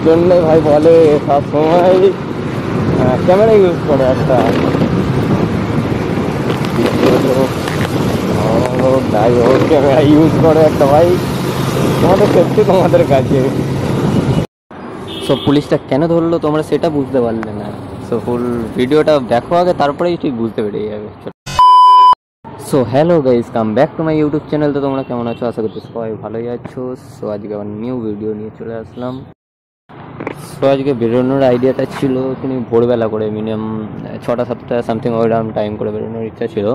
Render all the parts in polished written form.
জন্যই ভাই বলে সবসময় ক্যামেরা ইউজ করে একটা ক্যামেরা ইউজ করে একটা ভাই, তোমাদের সেফটি তোমাদের কাছে। সো পুলিশটা কেন ধরলো তোমরা সেটা বুঝতে পারলে না। সো ফুল ভিডিওটা দেখো আগে, তারপরেই ঠিক বুঝতে পেরে যাবে। So hello guys, come back to my YouTube channel. তো তোমরা কেমন আছো? আশা করছি সবাই ভালোই আছো। সো আজকে আবার নিউ ভিডিও নিয়ে চলে আসলাম। সো আজকে বেরোনোর আইডিয়াটা ছিল তুমি ভোরবেলা করে, মিনিমাম 6টা-7টা সামথিং ওইরকম টাইম করে বেরোনোর ইচ্ছা ছিল।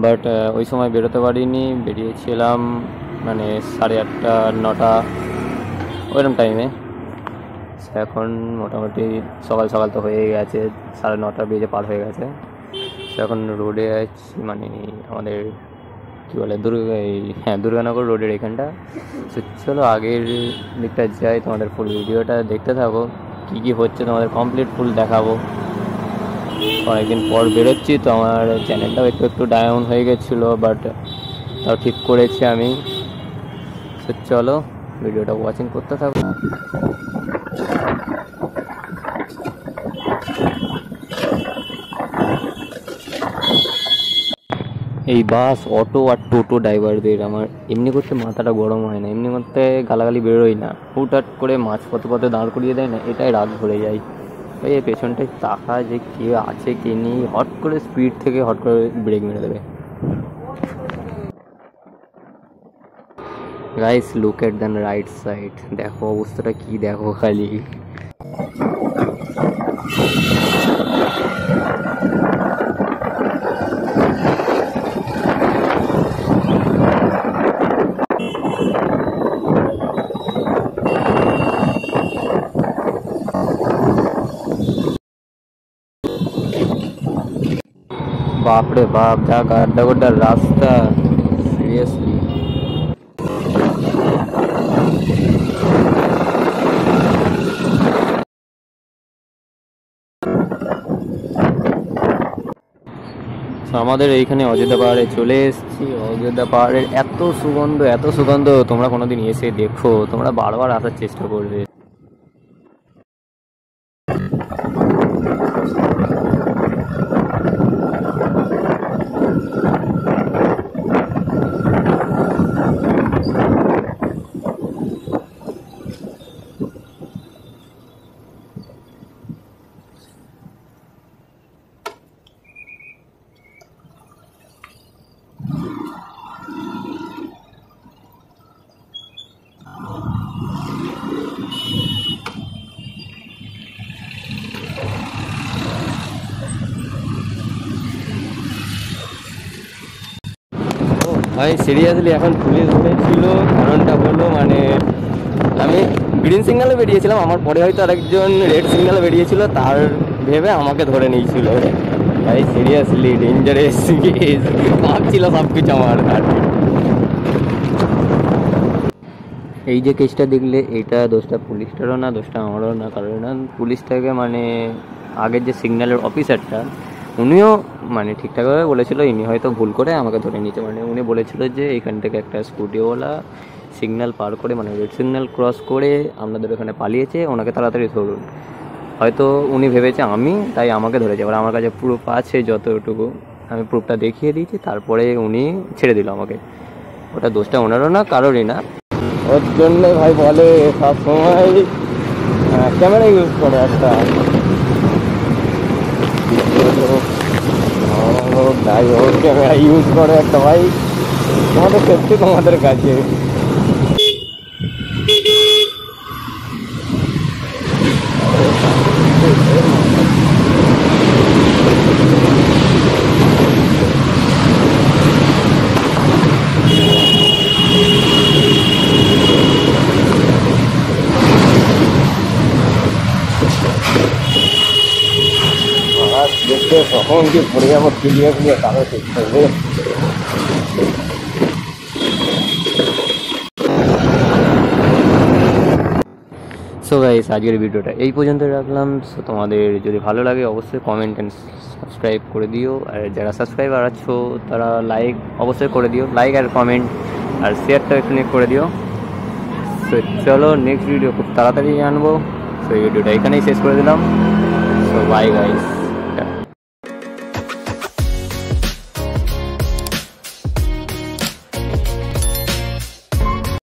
বাট ওই সময় বেরোতে পারিনি, বেরিয়েছিলাম মানে 8:30-9টা ওইরকম টাইমে। এখন মোটামুটি সকাল সকাল তো হয়ে গেছে, 9:30 বেজে পার হয়ে গেছে। এখন রোডে আছি, মানে আমাদের কী বলে দুর্গানগর রোডের এখানটা। চলো আগের দিকটা যাই, তোমাদের ফুল ভিডিওটা দেখতে থাকো, কী কী হচ্ছে তোমাদের কমপ্লিট ফুল দেখাবো। অনেকদিন পর বেরোচ্ছি তো আমার চ্যানেলটাও একটু ডাউন হয়ে গেছিলো, বাট তাও ঠিক করেছি আমি। চলো ভিডিওটা ওয়াচিং করতে থাকো। এই বাস, অটো আর টোটো ড্রাইভারদের আমার এমনি করতে মাথাটা গরম হয় না, এমনি করতে গালাগালি বেরোয় না, হুটহাট করে মাঝ পথে দাঁড় করিয়ে দেয় না, এটাই রাগ ধরে যায়। ভাই এই পেছনটায় তাকা যে কে আছে কে নেই, হট করে স্পিড থেকে হট করে ব্রেক মেরে দেবে। Guys look at the right side, দেখো অবস্থাটা কি, দেখো খালি। বাপরে বাপ, যা গাড্ডা গোড্ডার রাস্তা, সিরিয়াসলি। আমাদের এইখানে অযোধ্যা পাহাড়ে চলে এসেছি। অযোধ্যা পাহাড়ের এত সুগন্ধ, তোমরা কোনোদিন এসে দেখো, তোমরা বারবার আসার চেষ্টা করবে। ভাই সিরিয়াসলি এখন পুলিশ ধরেছিল, কারণটা হলো মানে আমি গ্রিন সিগন্যালে বেরিয়েছিলাম, আমার পরে হয়তো আরেকজন রেড সিগন্যালে বেরিয়েছিল, তার ভেবে আমাকে ধরে নিয়েছিল। ভাই সিরিয়াসলি ডেঞ্জারাস কেস, ভাবছিল সব কিছু আমার। আর এই যে কেসটা দেখলে, এটা দোষটা পুলিশটারও না, দোষটা আমারও না। কারণ পুলিশটাকে মানে আগের যে সিগন্যালের অফিসারটা, উনিও মানে ঠিকঠাকভাবে বলেছিল, ইনি হয়তো ভুল করে আমাকে ধরে নিয়েছে। মানে উনি বলেছিল যে এখান থেকে একটা স্কুটিওয়ালা সিগন্যাল পার করে, মানে রেড সিগন্যাল ক্রস করে আপনাদের ওখানে পালিয়েছে, ওনাকে তাড়াতাড়ি ধরুন। হয়তো উনি ভেবেছে আমি, তাই আমাকে ধরেছে। এবার আমার কাছে প্রুফ আছে যতটুকু, আমি প্রুফটা দেখিয়ে দিয়েছি, তারপরে উনি ছেড়ে দিল আমাকে। ওটা দোষটা ওনারও না, কারোরই না। ওর জন্যই ভাই বলে সবসময় ক্যামেরা ইউজ করে একটা ক্যামেরা ইউজ করে একটা ভাই, তোমাদের সেফটি তোমাদের কাছে। দেখতে তখন কি পড়ে যাবো, ক্লিয়ার তারও ঠিক থাকবে। সো গাইস আজকের ভিডিওটা এই পর্যন্ত রাখলাম। সো তোমাদের যদি ভালো লাগে অবশ্যই কমেন্ট অ্যান্ড সাবস্ক্রাইব করে দিও, আর যারা সাবস্ক্রাইবার আছো তারা লাইক অবশ্যই করে দিও, লাইক আর কমেন্ট আর শেয়ারটা একটু করে দিও। সো চলো নেক্সট ভিডিও খুব তাড়াতাড়ি আনবো। তো এই ভিডিওটা এখানেই শেষ করে দিলাম। So bye guys.